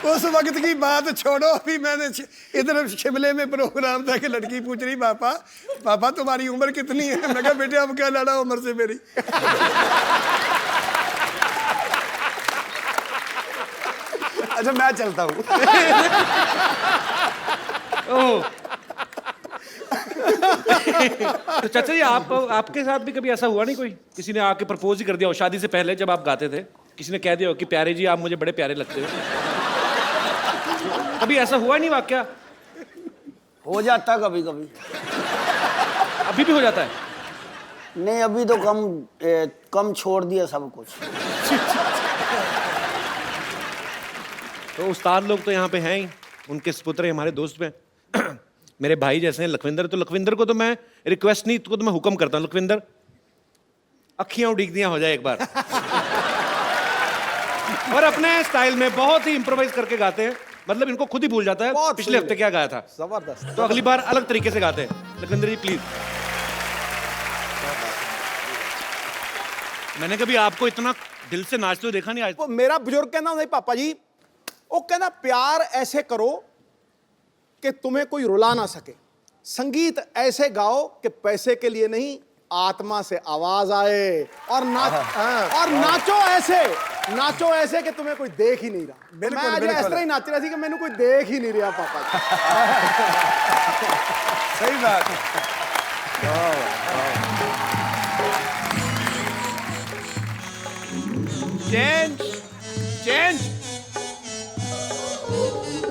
उस वक्त की बात छोड़ो, अभी मैंने इधर शिमले में प्रोग्राम था कि लड़की पूछ रही पापा पापा तुम्हारी उम्र कितनी है? मैं कहा बेटे अब क्या लड़ा उम्र से मेरी। अच्छा मैं चलता हूँ। तो चाचा जी आपके साथ भी कभी ऐसा हुआ नहीं, कोई किसी ने आके प्रपोज ही कर दिया हो शादी से पहले, जब आप गाते थे किसी ने कह दिया हो कि प्यारे जी आप मुझे बड़े प्यारे लगते हो? कभी ऐसा हुआ नहीं वाकया? हो जाता कभी कभी। अभी भी हो जाता है? नहीं अभी तो कम छोड़ दिया सब कुछ। तो उस्ताद लोग तो यहाँ पे हैं ही, उनके सपुत्र हमारे दोस्त में मेरे भाई जैसे हैं लखविंदर। तो लखविंदर को तो मैं रिक्वेस्ट नहीं, तो मैं हुक्म करता हूँ, लखविंदर अखियां उड़ीक दियां हो जाए एक बार। और अपने स्टाइल में बहुत ही इंप्रोवाइज करके गाते हैं, मतलब इनको खुद ही भूल जाता है पिछले हफ्ते क्या गाया था। जबरदस्त। तो अगली बार अलग तरीके से गाते हैं। लखविंदर जी प्लीज। मैंने कभी आपको इतना दिल से नाचते हुए देखा नहीं आज। वो मेरा बुजुर्ग कहना ਹੁੰਦਾ पापा जी, वो कहना प्यार ऐसे करो कि तुम्हें कोई रुला ना सके, संगीत ऐसे गाओ कि पैसे के लिए नहीं आत्मा से आवाज आए, और नाचो ऐसे कि तुम्हें कोई देख ही नहीं रहा। बिल्कुल, मैं आज बिल्कुल। इस तरह ही नाच रहा थी कि मैंने कोई देख ही नहीं रहा पापा जी। सही बात। चेंज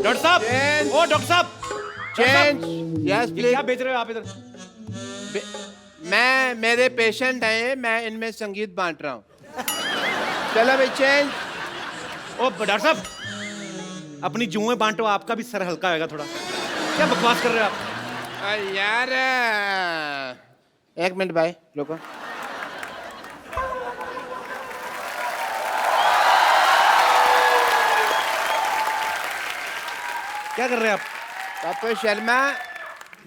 डॉक्टर साहब, ओ डॉक्टर साहब, चेंज। यस ये प्लीज। क्या बेच रहे हो आप इधर? मैं, मेरे पेशेंट हैं, मैं इनमें संगीत बांट रहा हूँ। चलो भाई चेंज। ओ डॉक्टर साहब, अपनी जुएं बांटो, आपका भी सर हल्का होगा थोड़ा। क्या बकवास कर रहे हो आप? अरे यार, एक मिनट भाई रुको। क्या कर रहे हैं आप? पापा शर्मा,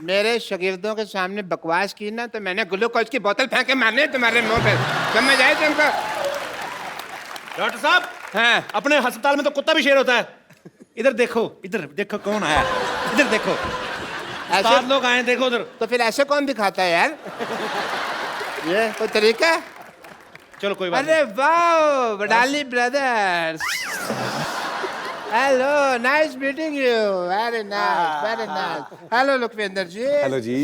मेरे शागिर्दों के सामने बकवास की ना तो मैंने ग्लूकोज की बोतल फेंक के मारने तुम्हारे मुंह पे, समझ आए तुमको? डॉक्टर साहब, हाँ अपने अस्पताल में तो कुत्ता भी शेर होता है। इधर देखो कौन आया, इधर देखो। ऐसे सात लोग आए, देखो उधर। तो फिर ऐसे कौन दिखाता है यार? ये कोई तरीका है? चलो कोई बात अरे वाह, Wadali brothers, hello, nice meeting you, very nice, very nice. Hello Lakhwinder ji. Hello ji.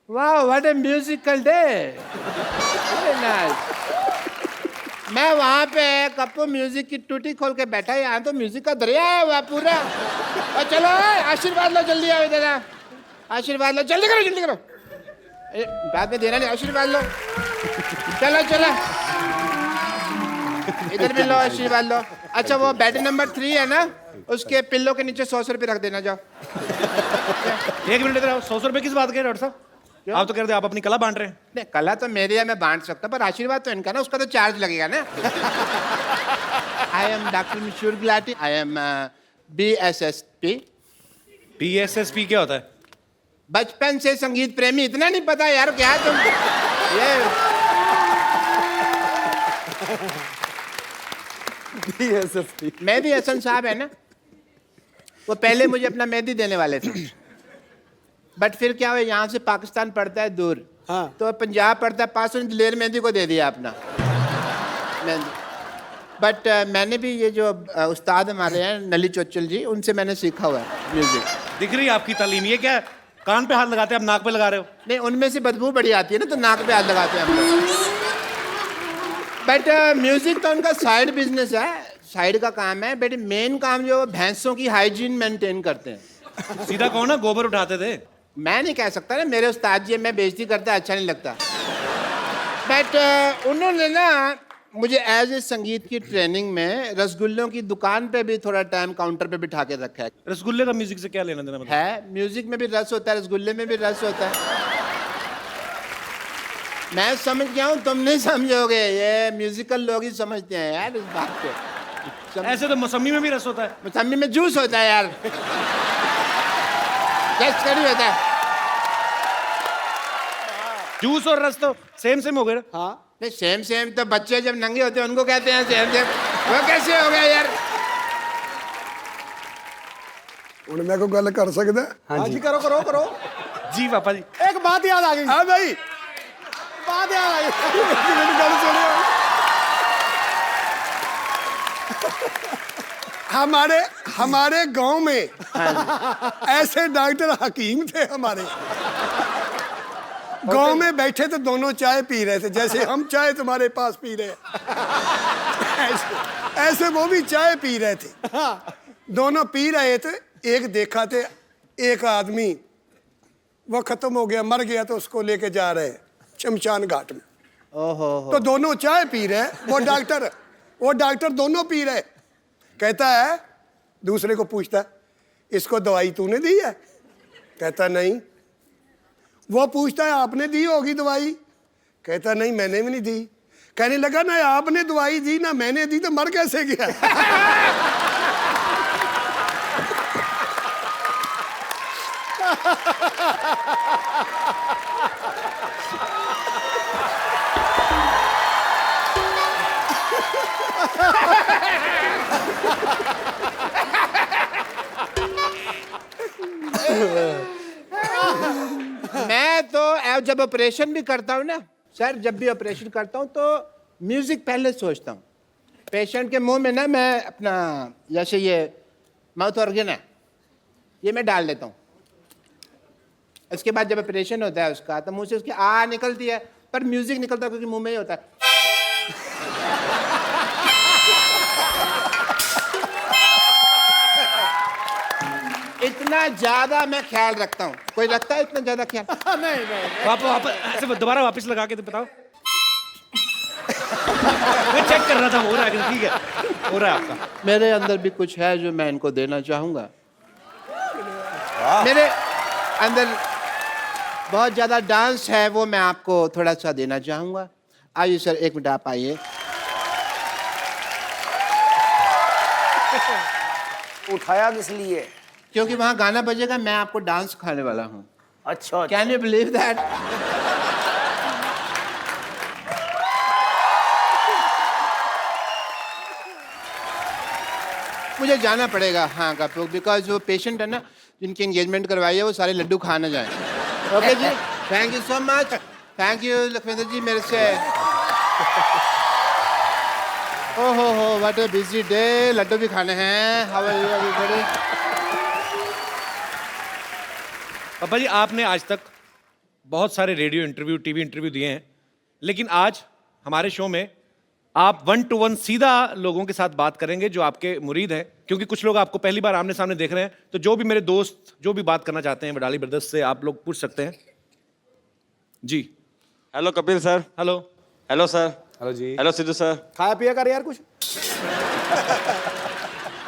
वाह, what a musical day, very nice. मैं वहाँ पे कप्पू म्यूजिक की टूटी खोल के बैठा, यहाँ तो म्यूजिक का दरिया है वहाँ पूरा। और चलो आशीर्वाद लो, जल्दी आओ इधर, आशीर्वाद लो, जल्दी करो जल्दी करो। बाद में देना नहीं, आशीर्वाद लो। चलो चलो इधर भी लो, आशीर्वाद लो। अच्छा वो बेड नंबर 3 है ना, उसके पिल्लो के नीचे 100 रुपये रख देना, जाओ। एक मिनट इधर आओ। 100 रुपए किस बात के डॉक्टर साहब? आप तो कह रहे थे आप अपनी कला बांट रहे हैं। नहीं, कला तो मेरी है, मैं बांट सकता, पर आशीर्वाद तो इनका ना, उसका तो चार्ज लगेगा ना। I am doctor Mashoor Gulati, I am BSSP। PSSP क्या होता है? बचपन से संगीत प्रेमी, इतना नहीं पता यार क्या तुम? ये मेहदी हसन साहब है ना, वो पहले मुझे अपना मेहंदी देने वाले थे, बट फिर क्या हुआ, यहाँ से पाकिस्तान पड़ता है दूर, हाँ। तो पंजाब पड़ता है पास, दिलेर मेहंदी को दे दिया अपना मेहंदी। बट मैंने भी ये जो उस्ताद हमारे हैं नली चोचल जी, उनसे मैंने सीखा हुआ है म्यूजिक। दिख रही है आपकी तालीम। ये क्या कान पे हाथ लगाते हैं, आप नाक पे लगा रहे हो? नहीं, उनमें से बदबू बड़ी आती है ना, तो नाक पे हाथ लगाते हैं हम लोग। बट म्यूजिक तो उनका साइड बिजनेस है, साइड का काम है, बट मेन काम जो भैंसों की हाइजीन मेंटेन करते हैं। सीधा कहो ना, गोबर उठाते थे। मैं नहीं कह सकता ना, मेरे उस्ताद जी, मैं बेइज्जती करता अच्छा नहीं लगता। बट उन्होंने ना मुझे एज ए संगीत की ट्रेनिंग में रसगुल्लों की दुकान पे भी थोड़ा टाइम काउंटर पे बिठा के रखा है। रसगुल्ले का म्यूजिक से क्या लेना देना? मतलब है, म्यूजिक में भी रस होता है, रसगुल्ले में भी रस होता है। मैं समझ गया हूँ, तुम नहीं समझोगे, ये म्यूजिकल लोग ही समझते हैं यार इस बात को। ऐसे तो मौसमी में भी रस होता है। मौसमी में जूस होता है यार, टेस्ट करी होता है। जूस और रस तो सेम हो गए ना? हाँ नहीं, सेम तो बच्चे जब नंगे होते हैं उनको कहते हैं सेम। वो कैसे हो गया यार? ਹੁਣ ਮੈਂ ਕੋਈ ਗੱਲ ਕਰ ਸਕਦਾ? हाँ जी करो करो करो। जी पापा जी। एक बात याद आ गई, ਹਾਂ ਭਾਈ बात याद आ गई। मेरी गल सुनो। हमारे हमारे गांव में ऐसे डॉक्टर हकीम थे हमारे गांव में बैठे तो दोनों चाय पी रहे थे, जैसे हम चाय तुम्हारे पास पी रहे हैं ऐसे वो भी चाय पी रहे थे। दोनों पी रहे थे। एक देखा थे एक आदमी वो खत्म हो गया, मर गया, तो उसको लेके जा रहे हैं शमशान घाट में। ओहो तो दोनों चाय पी रहे, वो डॉक्टर दोनों पी रहे। कहता है, दूसरे को पूछता है, इसको दवाई तूने दी है? कहता नहीं। वो पूछता है, आपने दी होगी दवाई? कहता नहीं, मैंने भी नहीं दी। कहने लगा, ना आपने दवाई दी ना मैंने दी, तो मर कैसे गया? मैं तो जब ऑपरेशन भी करता हूँ ना सर, जब भी ऑपरेशन करता हूँ तो म्यूजिक पहले सोचता हूँ। पेशेंट के मुंह में ना मैं अपना जैसे ये माउथ ऑर्गन है ये मैं डाल देता हूँ। उसके बाद जब ऑपरेशन होता है उसका तो मुंह से उसकी आ निकलती है, पर म्यूजिक निकलता है क्योंकि मुंह में ही होता है। इतना ज्यादा मैं ख्याल रखता हूँ। कोई रखता है इतना ज्यादा ख्याल? नहीं नहीं वापस ऐसे दोबारा वापस लगा के तो बताओ। मैं चेक कर रहा था, हो रहा है कि ठीक है, हो रहा है आपका। मेरे अंदर भी कुछ है जो मैं इनको देना चाहूंगा। मेरे अंदर बहुत ज्यादा डांस है, वो मैं आपको थोड़ा सा देना चाहूंगा। आइए सर, एक मिनट आप आइए। उठाया किस लिए? क्योंकि वहां गाना बजेगा, मैं आपको डांस सिखाने वाला हूँ। अच्छा कैन यू बिलीव दैट? मुझे जाना पड़ेगा हाँ का बिकॉज वो पेशेंट है ना जिनकी एंगेजमेंट करवाई है वो सारे लड्डू खा ना जाए। Okay ji, thank you so much. Thank you Lakhwinder ji मेरे से। ओहो हो, व्हाट अ बिजी डे। लड्डू भी खाने हैं। How are you everybody? पापा जी, आपने आज तक बहुत सारे रेडियो इंटरव्यू, टीवी इंटरव्यू दिए हैं, लेकिन आज हमारे शो में आप 1 to 1 सीधा लोगों के साथ बात करेंगे जो आपके मुरीद हैं, क्योंकि कुछ लोग आपको पहली बार आमने सामने देख रहे हैं। तो जो भी मेरे दोस्त जो भी बात करना चाहते हैं वडाली ब्रदर्स से, आप लोग पूछ सकते हैं जी। Hello Kapil sir. Hello. Hello sir. Hello ji. Hello Sidhu sir. खाया पिया कर यार कुछ।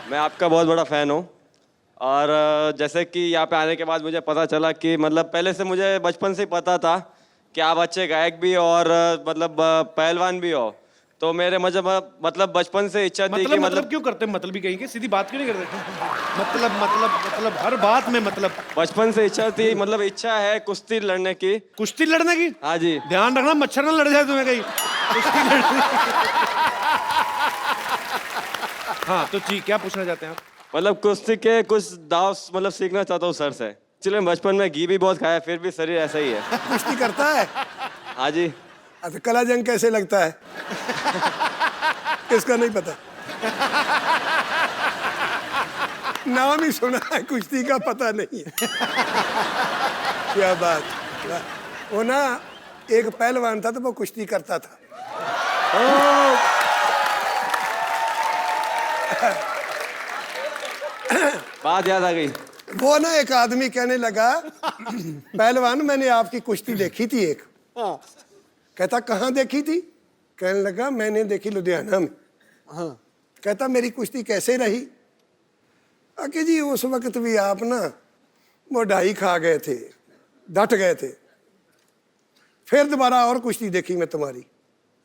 मैं आपका बहुत बड़ा फ़ैन हूँ और जैसे कि यहाँ पे आने के बाद मुझे पता चला कि मतलब पहले से मुझे बचपन से ही पता था कि आप अच्छे गायक भी और मतलब पहलवान भी हो। तो मेरे मतलब बचपन से इच्छा थी कि मतलब क्यों करते हैं? मतलब ही कहीं के सीधी बात क्यों नहीं करते? मतलब हर बात में मतलब। बचपन से इच्छा थी, मतलब इच्छा है कुश्ती लड़ने की। कुश्ती लड़ने की? हाँ जी। ध्यान रखना मच्छर ना लड़ जाए तुम्हें कहीं। कुश्ती लड़ने। हाँ तो जी, क्या पूछना चाहते हैं आप? मतलब कुश्ती के कुछ दाव मतलब सीखना चाहता हूँ सर से। चलिए, बचपन में घी भी बहुत खाया, फिर भी शरीर ऐसा ही है। कुश्ती करता है? हाँ जी। अच्छा, कला जंग कैसे लगता है? किसका नहीं पता? नाम ही सुना है, कुश्ती का पता नहीं है। क्या बात। वो ना एक पहलवान था तो वो कुश्ती करता था। बात याद आ गई। वो ना एक आदमी कहने लगा, पहलवान मैंने आपकी कुश्ती देखी थी एक। कहता कहाँ देखी थी? कहने लगा मैंने देखी लुधियाना में। कहता मेरी कुश्ती कैसे रही? कि जी उस वक्त भी आप ना वो ढाई खा गए थे, डट गए थे। फिर दोबारा और कुश्ती देखी मैं तुम्हारी।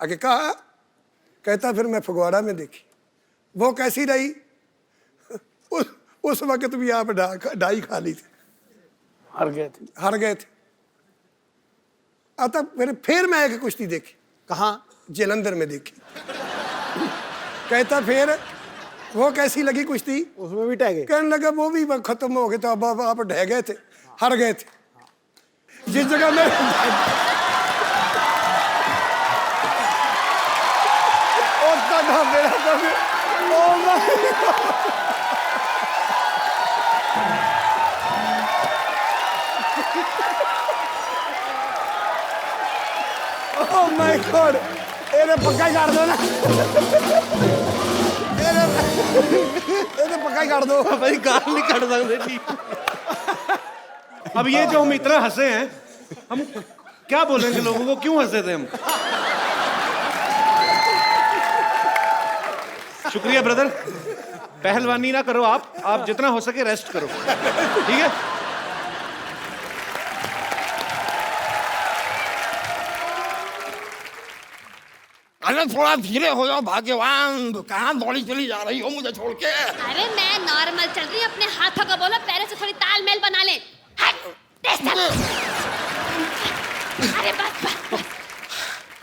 आगे कहा? कहता फिर मैं फगवाड़ा में देखी। वो कैसी रही? उस वक्त भी आप ढाई खा ली थी, हार गए थे। आता फिर मैं एक कुश्ती देखी। कहाँ? जलंधर में देखी। कहता फिर वो कैसी लगी कुश्ती? उसमें भी टह गए। कहने लगा वो भी खत्म हो गए थे, अब आप ढह गए थे, हार गए थे। जिस जगह में Oh my God! ਇਹਨੇ ਪੱਕਾ ਹੀ ਕਰ ਦੋ ਨਾ। ਇਹਨੇ ਪੱਕਾ ਹੀ ਕਰ ਦੋ। भाई गाल नहीं काट सकते जी। अब ये जो हम इतना हंसे हैं, हम क्या बोलेंगे लोगों को, क्यों हंसे थे हम? शुक्रिया ब्रदर। पहलवानी ना करो आप जितना हो सके रेस्ट करो, ठीक है? अरे थोड़ा धीरे हो जाओ भाग्यवान, कहाँ दौड़ी चली जा रही हो मुझे छोड़ के? अरे मैं नॉर्मल चल रही हूँ, अपने हाथों का बोलो, पैरों से थोड़ी तालमेल बना ले। हट, तेज चल। अरे बस बस बस।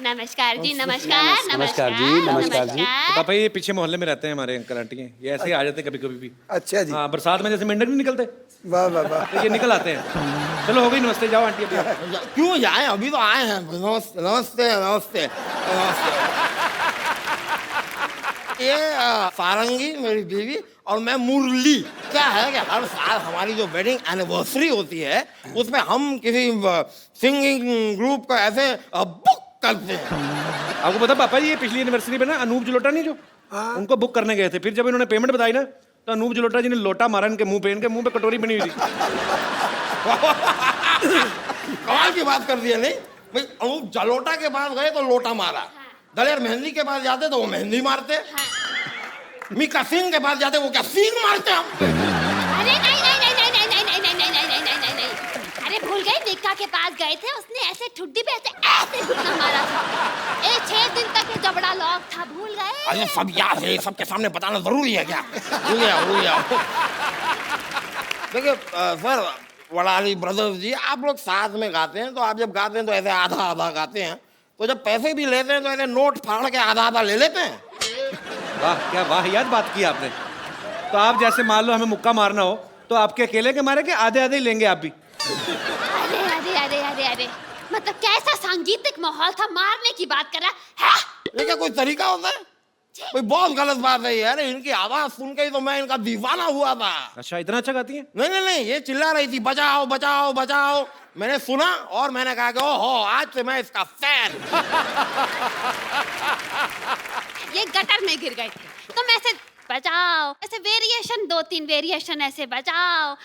नमस्कार जी, नमस्कार नमस्कार जी, नमस्कार जी। पापा ये पीछे मोहल्ले में रहते हैं हमारे अंकल आंटी, ये ऐसे ही आ जाते हैं कभी कभी भी। अच्छा जी, हाँ, बरसात में जैसे मेंढक नहीं निकलते, वाह वाह वाह। तो ये निकल आते हैं। चलो हो गई, नमस्ते, जाओ आंटी अभी आप। क्यों जाए, अभी तो आए हैं। नमस्ते नमस्ते नमस्ते नमस्ते। ये सारंगी मेरी बीवी और मैं मुरली। क्या है कि हर साल हमारी जो वेडिंग एनिवर्सरी होती है उसमें हम किसी सिंगिंग ग्रुप को ऐसे बुक करते हैं। आपको पता पापा जी, ये पिछली एनिवर्सरी पे ना अनूप जलोटा नहीं जो, उनको बुक करने गए थे। फिर जब इन्होंने पेमेंट बताई ना, तो अनूप जलोटा जी ने लोटा मारा इनके मुंह पे, इनके मुंह पे कटोरी बनी हुई थी। कमाल की बात कर दी है। नहीं भाई, अनूप जलोटा के पास गए तो लोटा मारा, दलेर मेहंदी के पास जाते तो वो मेहंदी मारते, मीका सिंह के पास जाते वो क्या सींग मारते हम। अरे नहीं नहीं नहीं नहीं नहीं नहीं नहीं नहीं नहीं नहीं नहीं नहीं नहीं। अरे भूल गए, निक्का के पास गए थे, उसने ऐसे ठुड्डी पे ऐसे ऐसे घुटना मारा था। 6 दिन तक ये जबड़ा लॉक था, भूल गए? अरे सब याद है, सबके सामने बताना जरूरी है क्या? भूल गया भूल गया। देखिए सर, वड़ाली ब्रदर्स जी, आप लोग साथ में गाते हैं, तो आप जब गाते हैं तो ऐसे आधा आधा गाते हैं, तो जब पैसे भी लेते हैं तो ऐसे नोट फाड़ के आधा आधा ले लेते हैं। वाह, क्या वाहियात बात की आपने। तो आप जैसे मान लो हमें मुक्का मारना हो, तो आपके अकेले के मारे के आधे आधे ही लेंगे आप भी? अरे अरे अरे अरे अरे, मतलब कैसा सांगीतिक माहौल था, मारने की बात कर रहा है? ये क्या कोई तरीका होता है? कोई बहुत गलत बात है यार। इनकी आवाज सुन के ही तो मैं इनका दीवाना हुआ था। अच्छा, इतना अच्छा गाती हैं? नहीं नहीं नहीं, ये चिल्ला रही थी बचाओ बचाओ बचाओ, मैंने सुना और मैंने कहा कि ओहो, आज से मैं इसका फैन। ये गटर में गिर गए थे, तो मैं ऐसे बचाओ, ऐसे वेरिएशन 2-3 वेरिएशन ऐसे बचाओ,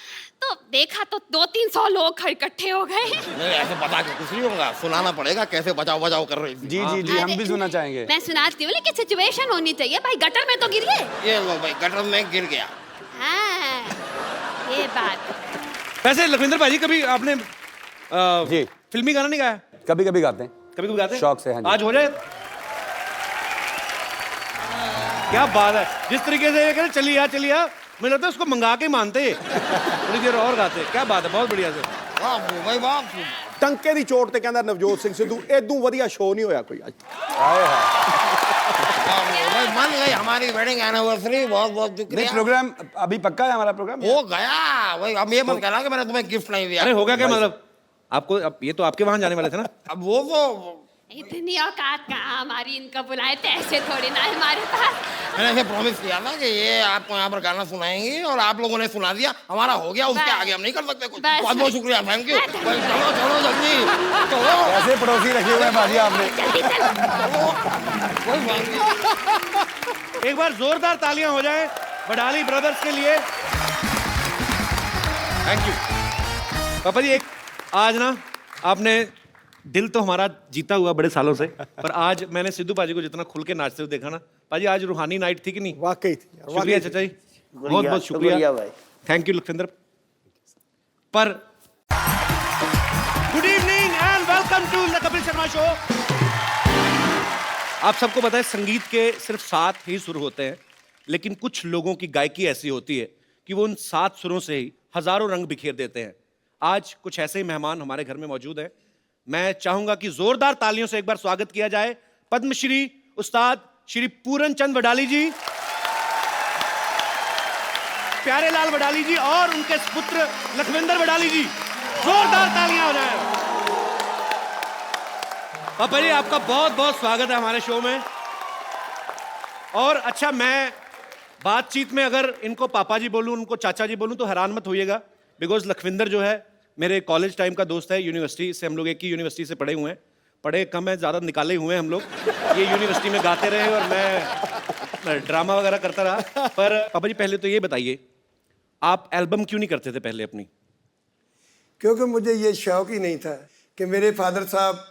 तो देखा तो 200-300 लोग इकट्ठे हो गए। नहीं, ऐसे बता के कुछ नहीं होगा, सुनाना पड़ेगा कैसे बचाओ बचाओ कर रही थी। जी जी जी, हम भी सुनना चाहेंगे। मैं सुनाती हूँ, लेकिन सिचुएशन होनी चाहिए भाई, गटर में तो गिर गए। ये लो भाई, गटर में गिर गया। हाँ, ये बात। वैसे लखविंदर भाजी, कभी आपने जी फिल्मी गाना नहीं गाया? कभी कभी गाते हैं, कभी कभी गाते हैं? शौक से। हाँ जी। आज हो जाए। क्या बात है, जिस तरीके से ये कह रहे चलिए आ, मुझे लगता है उसको मंगा के मानते, थोड़ी देर और गाते। क्या बात है, बहुत बढ़िया से। वाह भाई वाह। ਟੰਕੇ ਦੀ ਚੋਟ ਤੇ ਕਹਿੰਦਾ ਨਵਜੋਤ ਸਿੰਘ ਸਿੱਧੂ, ਇਦੋਂ ਵਧੀਆ ਸ਼ੋਅ ਨਹੀਂ ਹੋਇਆ ਕੋਈ ਅੱਜ। भाई बन गई हमारी वेडिंग एनिवर्सरी, बहुत बहुत नहीं, शुक्रिया। प्रोग्राम अभी पक्का है हमारा प्रोग्राम। हो गया भाई, अब ये मत कहना कि मैंने तुम्हें गिफ्ट नहीं दिया। अरे हो गया क्या मतलब? आपको अब ये तो आपके वहां जाने वाले थे ना? अब वो तो इतनी औकात कहाँ हमारी, इनको बुलाए थे ऐसे थोड़ी ना हमारे पास। मैंने ऐसे प्रॉमिस किया था कि ये आपको यहाँ पर गाना सुनाएंगे, और आप लोगों ने सुना दिया, हमारा हो गया, उसके बस। आगे हम नहीं कर सकते कुछ। बस। बहुत बहुत शुक्रिया, थैंक यू। बस। भाई चलो चलो जल्दी चलो। कैसे पड़ोसी रखे हुए हैं बाजी आपने। जल्दी चलो। कोई बात नहीं। एक बार जोरदार तालियां हो जाए वडाली ब्रदर्स के लिए। थैंक यू पापा जी। एक आज ना आपने दिल तो हमारा जीता हुआ बड़े सालों से, पर आज मैंने सिद्धू पाजी को जितना खुल के नाचते हुए देखा ना, पाजी आज रूहानी नाइट थी कि नहीं? वाकई थी यार, शुक्रिया वाकई। चाचा जी, बहुत बहुत शुक्रिया भाई। Thank you Lakhwinder. पर good evening and welcome to the Kapil Sharma show. आप सबको पता है संगीत के सिर्फ 7 ही सुर होते हैं, लेकिन कुछ लोगों की गायकी ऐसी होती है कि वो उन 7 सुरों से ही हजारों रंग बिखेर देते हैं। आज कुछ ऐसे ही मेहमान हमारे घर में मौजूद हैं। मैं चाहूंगा कि जोरदार तालियों से एक बार स्वागत किया जाए पद्मश्री उस्ताद श्री पूरन चंद वडाली जी, प्यारे लाल वडाली जी और उनके पुत्र लखविंदर वडाली जी, जोरदार तालियां हो जाए। पापा जी आपका बहुत बहुत स्वागत है हमारे शो में। और अच्छा, मैं बातचीत में अगर इनको पापा जी बोलूं, उनको चाचा जी बोलूं तो हैरान मत होइएगा, बिकॉज लखविंदर जो है मेरे कॉलेज टाइम का दोस्त है, यूनिवर्सिटी से हम लोग एक ही यूनिवर्सिटी से पढ़े हुए हैं। पढ़े कम है, ज़्यादा निकाले हुए हैं हम लोग। ये यूनिवर्सिटी में गाते रहे और मैं ड्रामा वगैरह करता रहा। पर पापा जी पहले तो ये बताइए, आप एल्बम क्यों नहीं करते थे पहले अपनी? क्योंकि मुझे ये शौक ही नहीं था कि मेरे फादर साहब,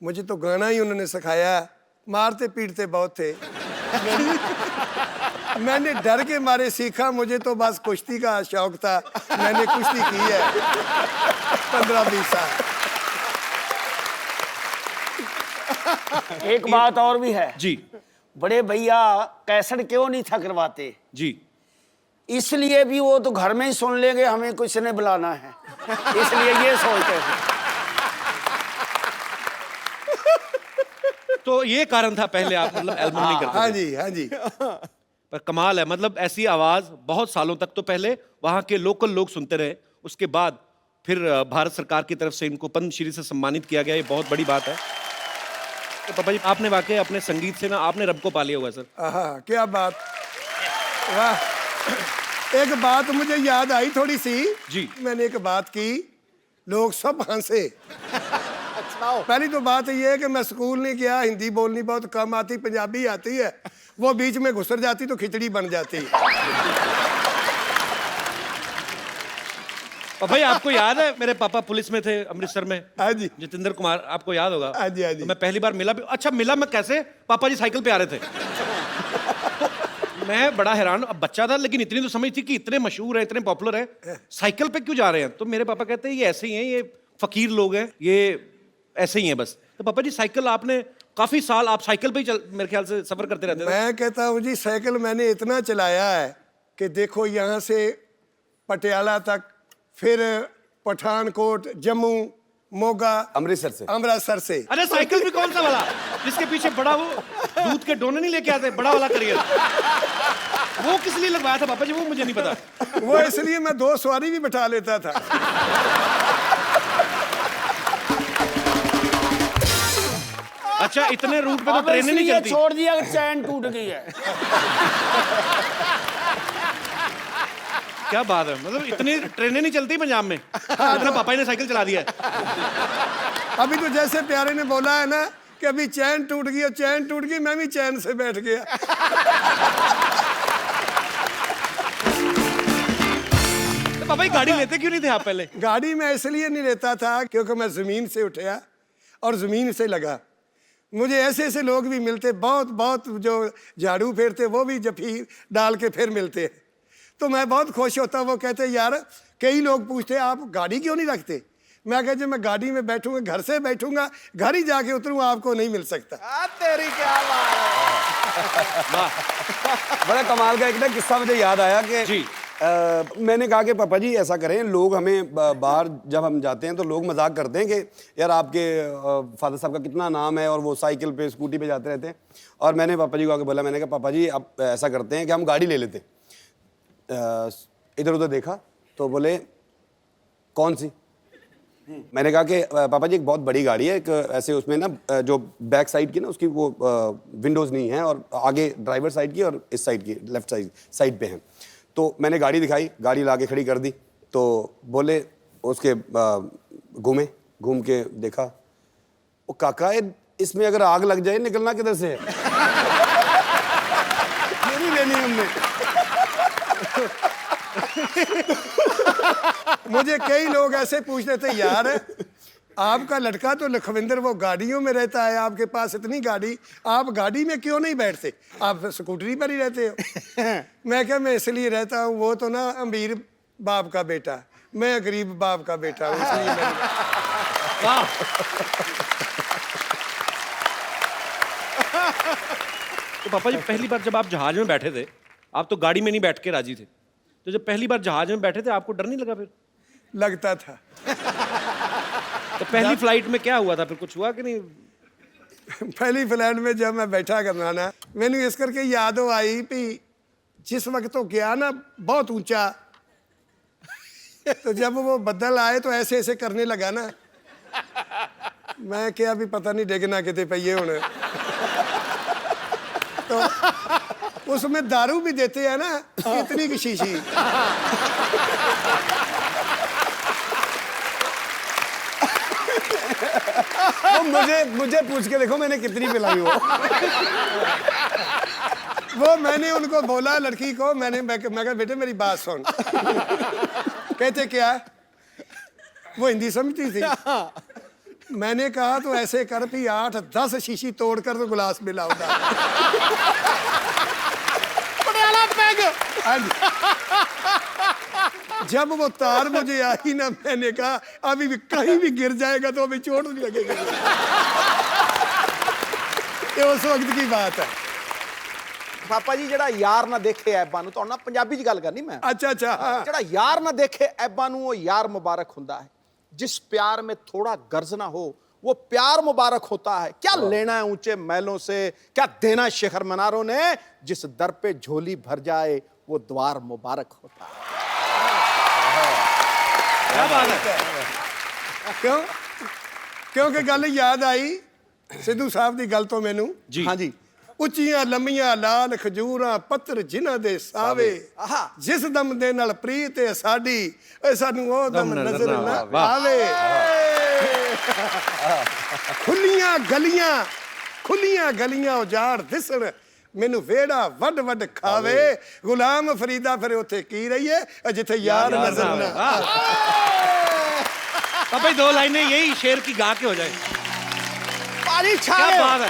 मुझे तो गाना ही उन्होंने सिखाया, मारते पीटते बहुत थे। मैंने डर के मारे सीखा, मुझे तो बस कुश्ती का शौक था, मैंने कुश्ती की है 15-20 साल। एक बात और भी है जी बड़े भैया, कैसेट क्यों नहीं था करवाते? जी, इसलिए भी वो तो घर में ही सुन लेंगे, हमें कुछ नहीं बुलाना है, इसलिए ये सोचते थे। तो ये कारण था पहले आप मतलब एल्बम नहीं करते हाँ थे। जी, हाँ जी। पर कमाल है, मतलब ऐसी आवाज बहुत सालों तक तो पहले वहां के लोकल लोग सुनते रहे, उसके बाद फिर भारत सरकार की तरफ से इनको पद्मश्री से सम्मानित किया गया, ये बहुत बड़ी बात है। तो पापा जी आपने वाकई अपने संगीत से ना आपने रब को पा लिया हुआ है सर। हाँ, क्या बात, वाह। एक बात मुझे याद आई थोड़ी सी जी। मैंने एक बात की, लोग सब हंसे। पहली तो बात ये है कि मैं स्कूल नहीं गया, हिंदी बोलनी बहुत कम आती, पंजाबी आती है, वो बीच में घुसर जाती तो खिचड़ी बन जाती। भाई आपको याद है मेरे पापा पुलिस में थे अमृतसर में? हाँ जी, जितेंद्र कुमार, आपको याद होगा। हाँ जी, हाँ जी। तो मैं पहली बार मिला भी, अच्छा मिला मैं कैसे, पापा जी साइकिल पे आ रहे थे। तो मैं बड़ा हैरान, अब बच्चा था लेकिन इतनी तो समझ थी कि इतने मशहूर है, इतने पॉपुलर है, साइकिल पे क्यों जा रहे हैं? तो मेरे पापा कहते हैं ये ऐसे ही हैं, ये फकीर लोग हैं, ये ऐसे ही हैं बस। तो पापा जी साइकिल आपने काफी साल आप साइकिल पे ही मेरे ख्याल से सफर करते रहते थे। मैं कहता हूँ जी, साइकिल मैंने इतना चलाया है कि देखो यहाँ से पटियाला तक, फिर पठानकोट, जम्मू, मोगा, अमृतसर से। अरे साइकिल भी कौन सा वाला जिसके पीछे बड़ा वो दूध के डोने नहीं लेके आते, बड़ा वाला करियर, वो किस लिए लगवाया था पापा जी? वो मुझे नहीं पता। वो इसलिए मैं 2 सवारी भी बैठा लेता था। अच्छा, इतने रूट पे तो अब ट्रेनें नहीं इसलिए चलती। छोड़ दिया कि चैन टूट गई है। क्या बात है, मतलब इतनी ट्रेनें नहीं चलती पंजाब में, इतना पापा जी ने साइकिल चला दिया है। अभी तो जैसे प्यारे ने बोला है ना कि अभी चैन टूट गई, और चैन टूट गई, मैं भी चैन से बैठ गया। तो पापा जी गाड़ी लेते क्यों नहीं थे आप पहले? गाड़ी में इसलिए नहीं लेता था क्योंकि मैं जमीन से उठा और जमीन से लगा। मुझे ऐसे ऐसे लोग भी मिलते, बहुत बहुत जो झाड़ू फेरते, वो भी जफी डाल के फिर मिलते हैं, तो मैं बहुत खुश होता। वो कहते यार, कई लोग पूछते आप गाड़ी क्यों नहीं रखते? मैं कहता जब मैं गाड़ी में बैठूंगा, घर से बैठूंगा, घर ही जाके उतरूंगा, आपको नहीं मिल सकता। तेरी क्या बात है। बड़ा कमाल का एक ना किस्सा मुझे याद आया कि जी। मैंने कहा कि पापा जी ऐसा करें, लोग हमें बाहर जब हम जाते हैं तो लोग मजाक करते हैं कि यार आपके फादर साहब का कितना नाम है और वो साइकिल पे स्कूटी पे जाते रहते हैं। और मैंने पापा जी को आके बोला, मैंने कहा पापा जी आप ऐसा करते हैं कि हम गाड़ी ले लेते हैं। इधर उधर देखा तो बोले कौन सी? मैंने कहा कि पापा जी एक बहुत बड़ी गाड़ी है, एक ऐसे उसमें ना जो बैक साइड की ना उसकी वो विंडोज़ नहीं है, और आगे ड्राइवर साइड की और इस साइड की लेफ्ट साइड पे हैं। तो मैंने गाड़ी दिखाई, गाड़ी ला के खड़ी कर दी, तो बोले उसके घूम के देखा, वो काका इसमें अगर आग लग जाए निकलना किधर से है? मेरी लेनी हमने। मुझे कई लोग ऐसे पूछते थे, यार आपका लड़का तो लखविंदर वो गाड़ियों में रहता है, आपके पास इतनी गाड़ी, आप गाड़ी में क्यों नहीं बैठते, आप स्कूटरी पर ही रहते हो? मैं क्या, मैं इसलिए रहता हूँ, वो तो ना अमीर बाप का बेटा, मैं गरीब बाप का बेटा हूँ, इसलिए मैं। तो पापा जी पहली बार जब आप जहाज में बैठे थे, आप तो गाड़ी में नहीं बैठ के राजी थे, तो जब पहली बार जहाज में बैठे थे आपको डर नहीं लगा? फिर लगता था। तो पहली फ्लाइट में क्या हुआ था, फिर कुछ हुआ कि नहीं? पहली फ्लाइट में जब मैं बैठा करना ना, मैंने इस करके याद आई भी जिस वक्त वो गया ना बहुत ऊंचा, तो जब वो बदल आए तो ऐसे ऐसे करने लगा ना, मैं क्या भी पता नहीं डिगना कितने पहिए होने। तो उसमें दारू भी देते हैं ना, इतनी की शीशी। तो मुझे पूछ के देखो मैंने कितनी पिलाई हो। वो मैंने उनको बोला लड़की को, मैं कहा बेटे मेरी बात सुन। कहते क्या? वो हिंदी समझती थी। मैंने कहा तो ऐसे कर भी 8-10 शीशी तोड़कर तो गिलास में लाऊंगा। जब वो तार मुझे आई ना, मैंने कहा अभी भी कहीं भी गिर जाएगा तो अभी चोट नहीं लगेगी। ये उस वक्त की बात है। ਪਾਪਾ ਜੀ ਜਿਹੜਾ ਯਾਰ ਨਾ ਦੇਖੇ ਐਬਾਂ ਨੂੰ, ਤੁਹਾਡੇ ਨਾਲ ਪੰਜਾਬੀ 'ਚ ਗੱਲ ਕਰਨੀ ਮੈਂ। अच्छा अच्छा हाँ। ਜਿਹੜਾ ਯਾਰ ਨਾ ਦੇਖੇ ऐबां ਨੂੰ, वो यार मुबारक ਹੁੰਦਾ है। जिस प्यार में थोड़ा गर्ज ना हो वो प्यार मुबारक होता है। क्या लेना है ऊंचे महलों से, क्या देना शिखर मीनारों ने, जिस दर पे झोली भर जाए वो द्वार मुबारक होता है। क्या बात है। क्यों? क्योंकि गल याद आई सिद्धू साहब की गल तो मैनू। जी हाँ जी। ਉੱਚੀਆਂ ਲੰਮੀਆਂ ਲਾਲ ਖਜੂਰਾਂ ਪੱਤਰ ਜਿਨ੍ਹਾਂ ਦੇ ਸਾਵੇ, ਜਿਸ ਦਮ ਦੇ ਨਾਲ ਪ੍ਰੀਤ ਹੈ ਸਾਡੀ, ਏ ਸਾਨੂੰ ਉਹ ਦਮ ਨਜ਼ਰ ਨਾ ਆਵੇ। ਖੁੱਲੀਆਂ ਗਲੀਆਂ ਉਜਾੜ ਦਿਸਣ, ਮੈਨੂੰ ਵੇੜਾ ਵੱਡ ਵੱਡ ਖਾਵੇ। ਗੁਲਾਮ ਫਰੀਦਾ ਫਿਰ ਉੱਥੇ ਕੀ ਰਹੀਏ ਜਿੱਥੇ ਯਾਰ ਨਜ਼ਰ ਨਾ। पापा जी 2 लाइनें यही शेर की गा के हो जाए। पानी छा क्या गए। बात है।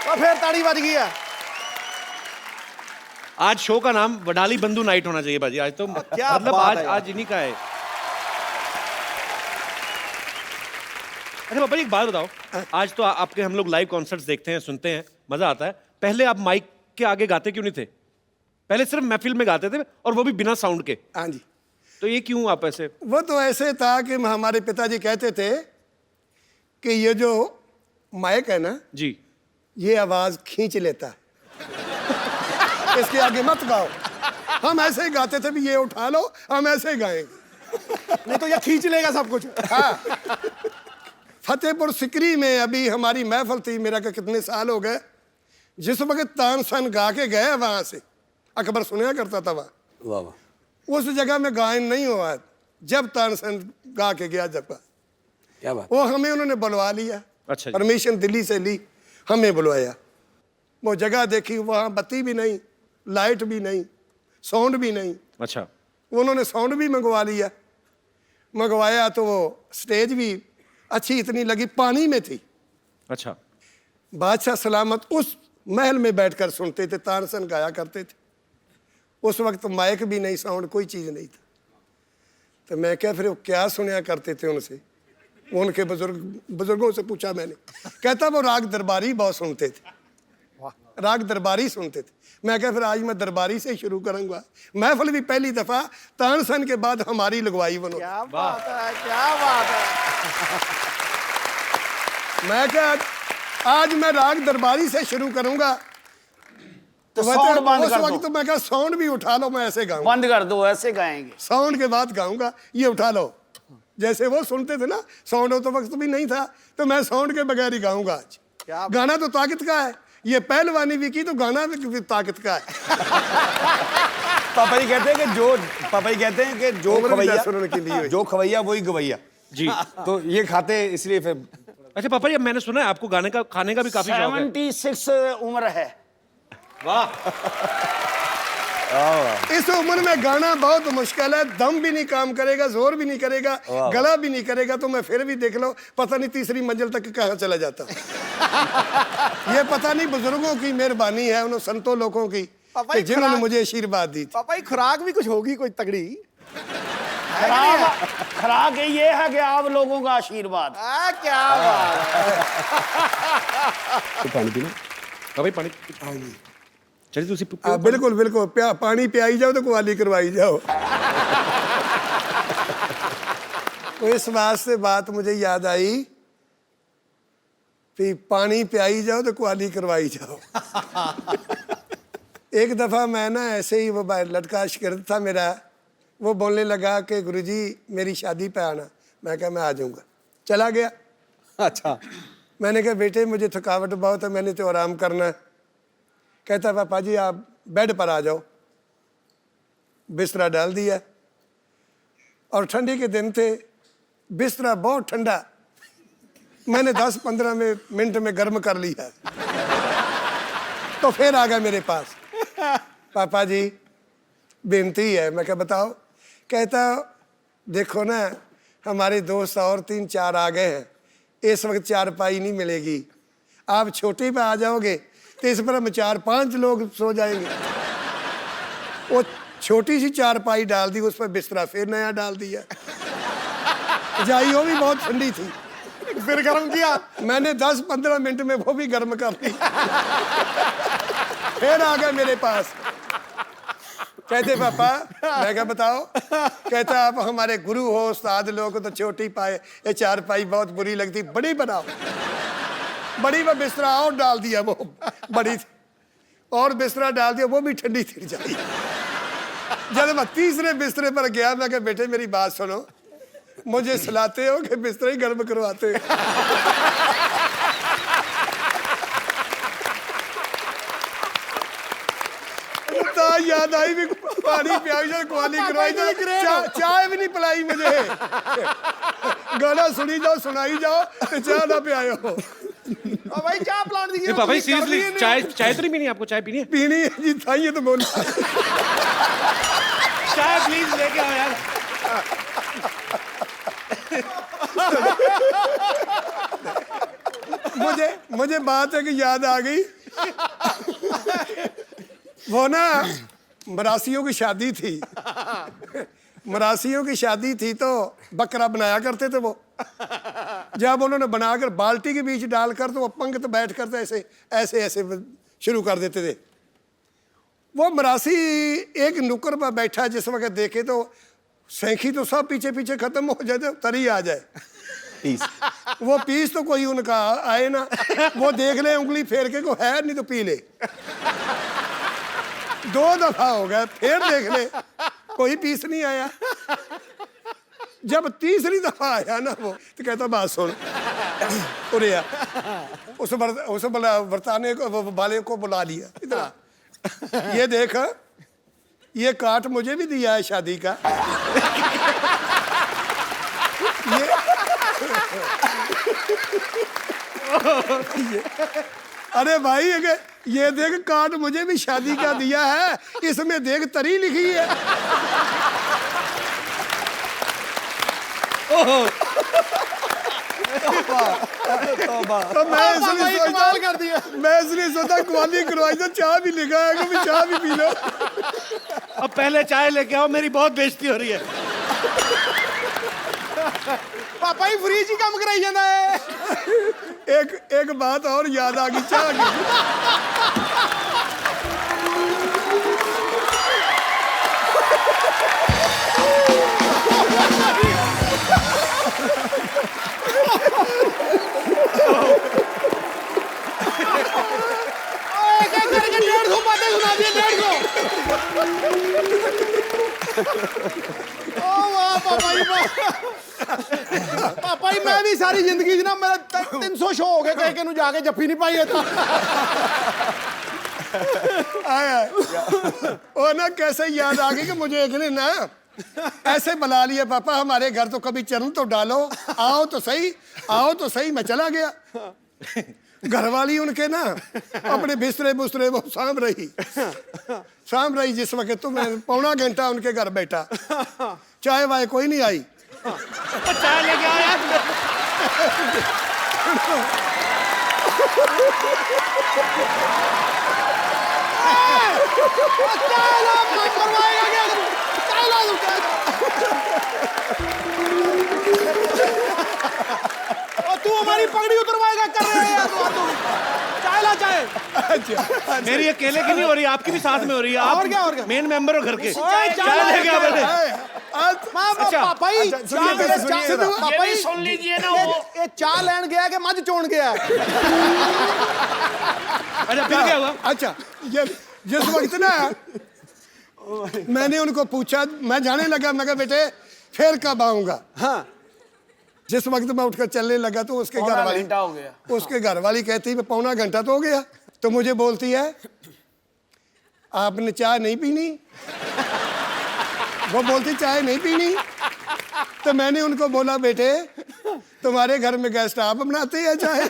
और फिर ताड़ी बज गई है। आज शो का नाम वडाली बंधु नाइट होना चाहिए बाजी। आज तो क्या मतलब बात आज है आज इन्हीं का है। अच्छा पापा जी एक बात बताओ, आज तो आपके हम लोग लाइव कॉन्सर्ट्स देखते हैं, सुनते हैं, मजा आता है। पहले आप माइक के आगे गाते क्यों नहीं थे? पहले सिर्फ महफिल में गाते थे और वो भी बिना साउंड के। हाँ जी। तो ये क्यों आप ऐसे? वो तो ऐसे था कि हमारे पिताजी कहते थे कि ये जो माइक है ना, जी ये आवाज खींच लेता है, इसके आगे मत गाओ। हम ऐसे ही गाते थे भी ये उठा लो, हम ऐसे ही गाएंगे, नहीं तो ये खींच लेगा सब कुछ। हाँ। फतेहपुर सिकरी में अभी हमारी महफिल थी, मेरा का कितने साल हो गए, जिस वक्त तानसन गा के गए वहां से, अकबर सुनया करता था वहां, वाह वाह। उस जगह में गायन नहीं हुआ जब तानसन गा के गया। जब क्या बात। वो हमें उन्होंने बुलवा लिया, अच्छा जी। परमिशन दिल्ली से ली, हमें बुलवाया। वो जगह देखी, वहाँ बत्ती भी नहीं, लाइट भी नहीं, साउंड भी नहीं। अच्छा। उन्होंने साउंड भी मंगवा लिया। मंगवाया तो वो स्टेज भी अच्छी इतनी लगी, पानी में थी। अच्छा। बादशाह सलामत उस महल में बैठकर सुनते थे, तानसन गाया करते थे। उस वक्त माइक भी नहीं, साउंड कोई चीज़ नहीं था। तो मैं क्या फिर वो क्या सुनया करते थे उनसे, उनके बुजुर्गों से पूछा मैंने। कहता वो राग दरबारी बहुत सुनते थे, राग दरबारी सुनते थे। मैं क्या फिर आज मैं दरबारी से शुरू करूंगा। महफिल भी पहली दफा तानसन के बाद हमारी लगवाई बनो। क्या बात है, क्या बात है। मैं क्या आज मैं राग दरबारी से शुरू करूंगा। तो साउंड बंद उस कर वक्त दो, मैं क्या साउंड भी उठा लो, मैं ऐसे गाऊंगा। बंद कर दो, ऐसे गाएंगे। साउंड के बाद गाऊंगा, ये उठा लो। जैसे वो सुनते थे ना, साउंड हो तो वक्त भी नहीं था, तो मैं साउंड के बगैर ही गाऊंगा आज। गाना तो ताकत का है, ये पहलवानी भी की तो गाना भी ताकत का है। पापा जी कहते हैं कि जो उम्र भी 10 रुपए की ली हुई। जो खवैया वही गवैया जी। तो ये खाते इसलिए फिर। अच्छा पापा जी अब मैंने सुना है आपको गाने का खाने का भी काफी शौक है। 76 उम्र है। वाह। इस उम्र में गाना बहुत मुश्किल है, दम भी नहीं काम करेगा, जोर भी नहीं करेगा, गला भी नहीं करेगा, तो मैं फिर भी देख लो पता नहीं तीसरी मंजिल तक कहाँ चला जाता। ये पता नहीं बुजुर्गों की मेहरबानी है, उन संतों लोगों की कि जिन्होंने मुझे आशीर्वाद दी थी। पापा जी खुराक भी कुछ होगी कोई तगड़ी। खराक ये है कि आप लोगों का आशीर्वाद। क्या बात है। तो पानी पीना। भाई पानी। चलिए तुसी बिल्कुल बिल्कुल, पानी पियाई जाओ तो कुआली करवाई जाओ। तो इस वास्ते बात मुझे याद आई कि पानी पियाई जाओ तो कुआली करवाई जाओ। एक दफ़ा मैं ना ऐसे ही वो लड़का शागिर्द था मेरा, वो बोलने लगा कि गुरुजी मेरी शादी पे आना। मैं कहा मैं आ जाऊँगा, चला गया। अच्छा। मैंने कहा बेटे मुझे थकावट बहुत है, मैंने तो आराम करना है। कहता पापा जी आप बेड पर आ जाओ। बिस्तरा डाल दिया और ठंडी के दिन थे, बिस्तरा बहुत ठंडा, मैंने 10-15 मिनट में गर्म कर लिया। तो फिर आ गया मेरे पास, पापा जी बेनती है। मैं क्या बताओ? कहता देखो ना हमारे दोस्त और 3-4 आ गए हैं, इस वक्त चारपाई नहीं मिलेगी, आप छोटी पे आ जाओगे तो इस पर हम 4-5 लोग सो जाएंगे। वो छोटी सी चारपाई डाल दी, उस पर बिस्तरा फिर नया डाल दिया। जाई वो भी बहुत ठंडी थी, फिर गर्म किया। मैंने 10-15 मिनट में वो भी गर्म कर दी। फिर आ गया मेरे पास, कहते पापा। मैं क्या बताओ? कहता आप हमारे गुरु हो, उस्ताद लोग तो छोटी पाए, ये चारपाई बहुत बुरी लगती, बड़ी बनाओ। बड़ी में बिस्तरा और डाल दिया, वो बड़ी थी और बिस्तरा डाल दिया, वो भी ठंडी थी जाई। जब मैं तीसरे बिस्तरे पर गया, मैं कहा बेटे मेरी बात सुनो, मुझे सुलाते हो कि बिस्तरा ही गर्म करवाते हो? याद आई भी पानी पिया, कुआली करवाई, चाय भी नहीं पिलाई मुझे। गाना सुनी जाओ, सुनाई जाओ, तो चाय ना पियाओ। भाई चाय प्लांट दी। पापा जी सीरियसली चाय तो नहीं पीनी आपको? चाय पीनी है? पीनी है जी, था ये तो बोल। चाय प्लीज लेके आओ यार। मुझे बात है कि याद आ गई। वो ना मरासियों की शादी थी, मरासियों की शादी थी तो बकरा बनाया करते थे वो। जब उन्होंने बनाकर बाल्टी के बीच डालकर तो वो पंगत बैठ कर ऐसे ऐसे ऐसे शुरू कर देते थे। वो मरासी एक नुक्कड़ पर बैठा, जिस वक्त देखे तो सैंखी तो सब पीछे पीछे खत्म हो जाए, तो तरी आ जाए पीस। वो पीस तो कोई उनका आए ना, वो देख ले उंगली फेर के को है, नहीं तो पी ले। 2 दफा हो गया, फिर देख ले कोई पीस नहीं आया। जब तीसरी दफा आया ना वो, तो कहता बात सुन, उरे आ। उस वर्ताने को वाले को बुला लिया, इधर ये देख, ये काट मुझे भी दिया है शादी का। ये अरे भाई ये देख काट मुझे भी शादी का दिया है, इसमें देख तरी लिखी है। तो मैं इसलिए सोचा कुआली करवाई तो चाय भी लिखा है कि चाय भी पी लो। अब पहले चाय लेके आओ, मेरी बहुत बेइज्जती हो रही है। पापा ही फ्रीज ही काम कराई जाता है। एक बात और याद आ गई, चाय करके 150 बातें सुना दी, 150। ओ वाह पापा जी, पापा जी मैं भी सारी जिंदगी च ना मेरा 300 शो हो गए, कहीं के जाके जफ्फी नहीं पाई था। और ना कैसे याद आ गई कि मुझे एक ने ना ऐसे बुला लिया, पापा हमारे घर तो कभी चरण तो डालो, आओ तो सही, आओ तो सही। मैं चला गया, घरवाली उनके ना अपने बिस्तरे बुस्तरे वो साँभ रही। जिस वक्त तो मैं 1.25 घंटा उनके घर बैठा, चाय वाय कोई नहीं आई। चाय लेके आओ यार। तू हमारी पगड़ी उतरवाएगा, कर रहे हैं यार तू। चाय ला चाय। अच्छा, मेरी अकेले की नहीं हो रही, आपकी भी साथ में हो रही है। और क्या मेन मेंबर हो घर के। चाय लेके आओ पहले। पापा ही पापा ही सुन लीजिए ना, ये चाय लेन गया कि मझ चोण गया? अच्छा फिर क्या हुआ? अच्छा जिस वक्त ना मैंने उनको पूछा, मैं जाने लगा, मैं कहा बेटे फिर कब आऊंगा। हाँ जिस वक्त मैं उठकर चलने लगा तो उसके पौना घर वाली घंटा हो गया। उसके घर वाली कहती है पौना घंटा तो हो गया। तो मुझे बोलती है आपने चाय नहीं पीनी? वो बोलती चाय नहीं पीनी। तो मैंने उनको बोला बेटे तुम्हारे घर में गेस्ट आप बनाते हैं चाय?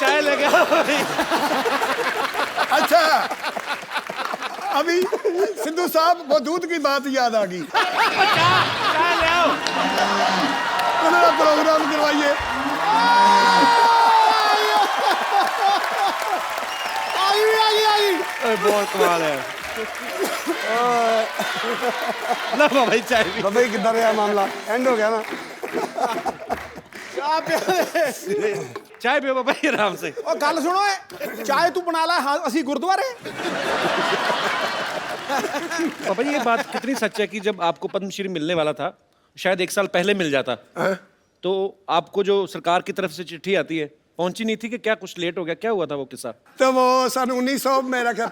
चाय लगा। अच्छा अभी सिद्धू साहब वो दूध की बात याद आ गई। चाय ले आओ। प्रोग्राम करवाइए। अरे बहुत कमाल है। ना भाई चाय भी। भाई किधर है मामला, एंड हो गया ना। क्या प्यारे। चाय पियो बाबा जी आराम से। और गल सुनो, चाय तू बना ला, हाँ असी गुरुद्वारे। पापा जी ये बात कितनी सच है कि जब आपको पद्मश्री मिलने वाला था, शायद 1 साल पहले मिल जाता, तो आपको जो सरकार की तरफ से चिट्ठी आती है पहुंची नहीं थी कि क्या कुछ लेट हो गया? क्या हुआ था वो किस्सा? तो वो सन 1900 मेरा क्या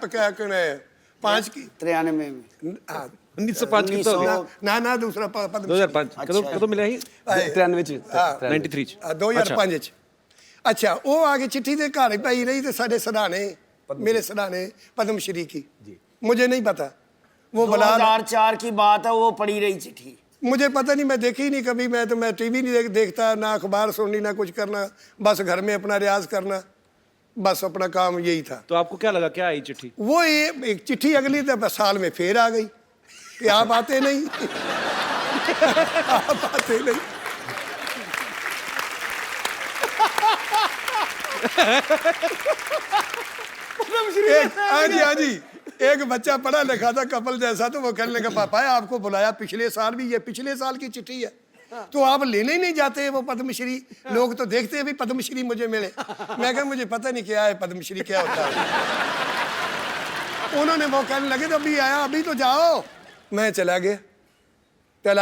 5 की 93 में 1905 की तो हो गया। ना दूसरा पद्म 2005 कਦੋਂ मिला ही? 93 ਚ 2005 ਚ। अच्छा वो आगे चिट्ठी दे घर पाई रही तो साढ़े सराने मेरे सराने पद्मश्री की मुझे नहीं पता। वो बला 2004 की बात है, वो पड़ी रही चिट्ठी। मुझे पता नहीं, मैं देखी नहीं कभी। मैं टीवी नहीं देखता, ना अखबार सुननी, ना कुछ करना, बस घर में अपना रियाज करना, बस अपना काम यही था। तो आपको क्या लगा, क्या आई चिट्ठी? वो एक चिट्ठी अगली साल में फिर आ गई कि आप आते नहीं। आप आते नहीं। हाँ जी एक बच्चा पढ़ा लिखा था कपल जैसा, तो वो कहने लगा पापा आपको बुलाया पिछले साल भी, ये पिछले साल की चिट्ठी है तो आप लेने ही नहीं जाते वो पद्मश्री? लोग तो देखते हैं भी पद्मश्री मुझे मिले। मैं कहा मुझे पता नहीं क्या है पद्मश्री, क्या होता है। उन्होंने वो कहने लगे तो अभी आया, अभी तो जाओ। मैं चला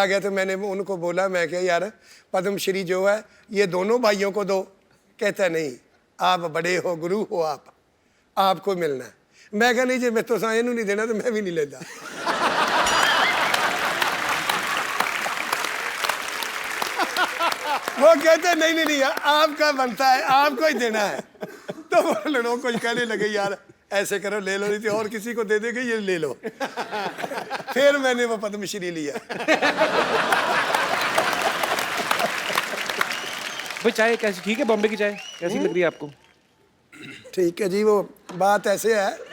गया तो मैंने उनको बोला, मैं क्या यार पद्मश्री जो है ये दोनों भाइयों को दो। कहता नहीं आप बड़े हो, गुरु हो, आपको मिलना है। मैं कहा नहीं जी मैं तो साइन नहीं देना तो मैं भी नहीं लेता। वो कहते नहीं आपका बनता है, आपको ही देना है। तो वो लड़ों को कहने लगे यार ऐसे करो, ले लो, नहीं तो और किसी को दे देंगे, ये ले लो। फिर मैंने वो पद्मश्री लिया। भाई चाय कैसी, ठीक है? बॉम्बे की चाय कैसी लग रही है आपको? ठीक है जी, वो बात ऐसे है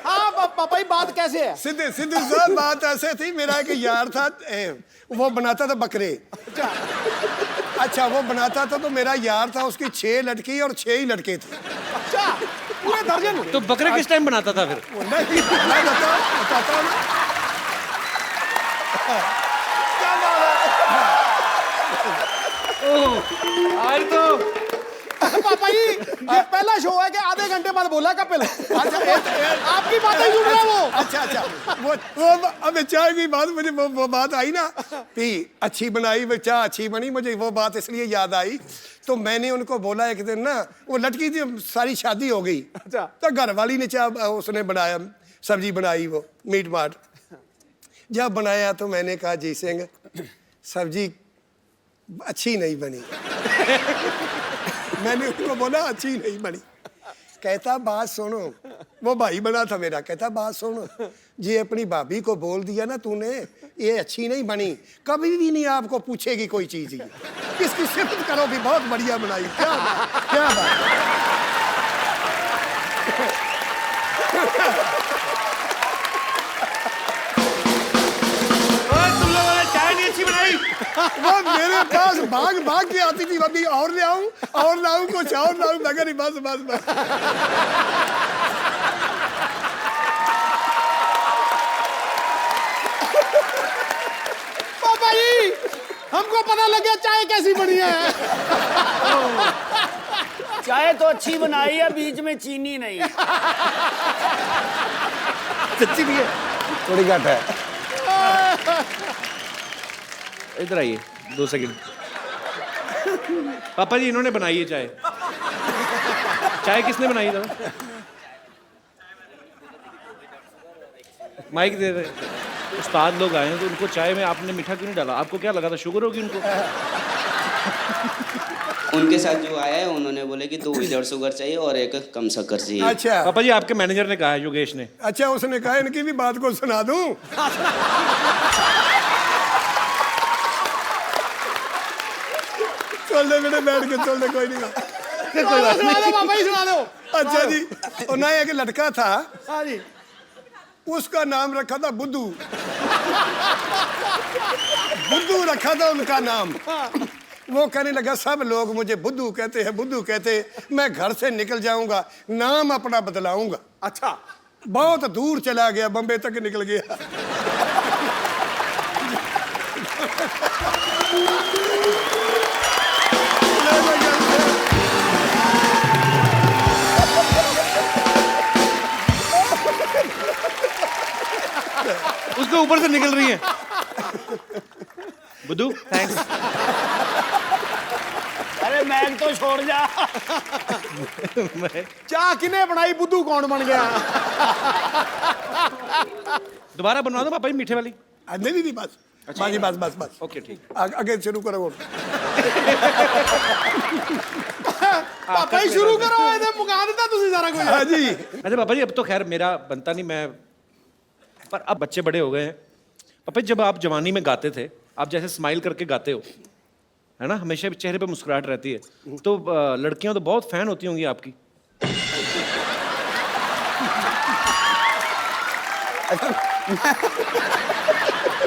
हाँ पापा जी बात कैसे है? सिद्धू साहब बात ऐसे थी, मेरा एक यार था वो बनाता था बकरे। अच्छा वो बनाता था तो मेरा यार था, उसकी 6 लड़की और 6 ही लड़के थे। अच्छा पूरे दर्जन। तो बकरे किस टाइम बनाता था फिर? नहीं मैं बताता हूँ ना। क्या आज तो पापा जी ये पहला शो है कि आधे घंटे बाद बोला कपिल। आपकी बातें सुन रहा वो। अच्छा वो अब चाय की बात मुझे वो बात आई ना कि अच्छी बनाई, वो चाय अच्छी बनी, मुझे वो बात इसलिए याद आई। तो मैंने उनको बोला एक दिन ना, वो लड़की थी सारी शादी हो गई। अच्छा तो घर वाली ने चाय उसने बनाया, सब्जी बनाई, वो मीट माट जब बनाया तो मैंने कहा जी सिंह सब्जी अच्छी नहीं बनी। मैंने उसको बोला अच्छी नहीं बनी। कहता बात सुनो, वो भाई बना था मेरा। कहता बात सुनो, जी अपनी भाभी को बोल दिया ना तूने ये अच्छी नहीं बनी, कभी भी नहीं आपको पूछेगी कोई चीज। इसकी सिफत करो भी बहुत बढ़िया बनाई। क्या बात तुम लोगों ने चाय नहीं अच्छी बनाई। वो मेरे पास भाग के आती थी, अभी और ले आऊं कुछ और लाऊं। मगर नहीं बस पापा जी हमको पता लग गया चाय कैसी बनी है। चाय तो अच्छी बनाई है, बीच में चीनी नहीं। सच्ची नहीं है। थोड़ी घट है। इधर आइए 2 सेकंड। पापा जी इन्होंने बनाई है चाय। चाय किसने बनाई था? माइक दे रहे। उस्ताद लोग आए हैं तो उनको चाय में आपने मीठा क्यों नहीं डाला? आपको क्या लगा था शुगर होगी उनको? उनके साथ जो आया है उन्होंने बोले कि 2 विदाउट शुगर चाहिए और 1 कम शक्कर चाहिए। अच्छा पापा जी आपके मैनेजर ने कहा है, योगेश ने। अच्छा, उसने कहा इनकी भी बात को सुना दूं। चल दे बेटे, बैठ के चल दे, कोई नहीं। सुना दो पापा जी, सुना दो। अच्छा जी, और ना एक लड़का था, हाँ जी। उसका नाम रखा था बुद्धू। बुद्धू रखा था उनका नाम। वो कहने लगा सब लोग मुझे बुद्धू कहते हैं, बुद्धू कहते हैं, मैं घर से निकल जाऊंगा, नाम अपना बदलाऊंगा। अच्छा, बहुत दूर चला गया, बम्बे तक निकल गया। उसके ऊपर से निकल रही है। बुद्धू थैंक्स। अरे मैग तो छोड़ जा। चाह किने बनाई, बुद्धू कौन बन गया? दोबारा बनवा दो पापा जी मीठे वाली। नहीं नहीं बस, बाजी बस बस बस। ओके ठीक। आगे शुरू करो। पापा जी शुरू करो, ਇਹਦੇ ਮੁਕਾ ਦਿੱਤਾ ਤੁਸੀਂ ਸਾਰਾ ਕੁਝ। हाँ जी। अच्छा पापा जी अब तो खैर मेरा बनता नहीं, मैं पर अब बच्चे बड़े हो गए हैं। पापा जी जब आप जवानी में गाते थे, आप जैसे स्माइल करके गाते हो, है ना, हमेशा चेहरे पे मुस्कुराहट रहती है, तो लड़कियां तो बहुत फैन होती होंगी आपकी।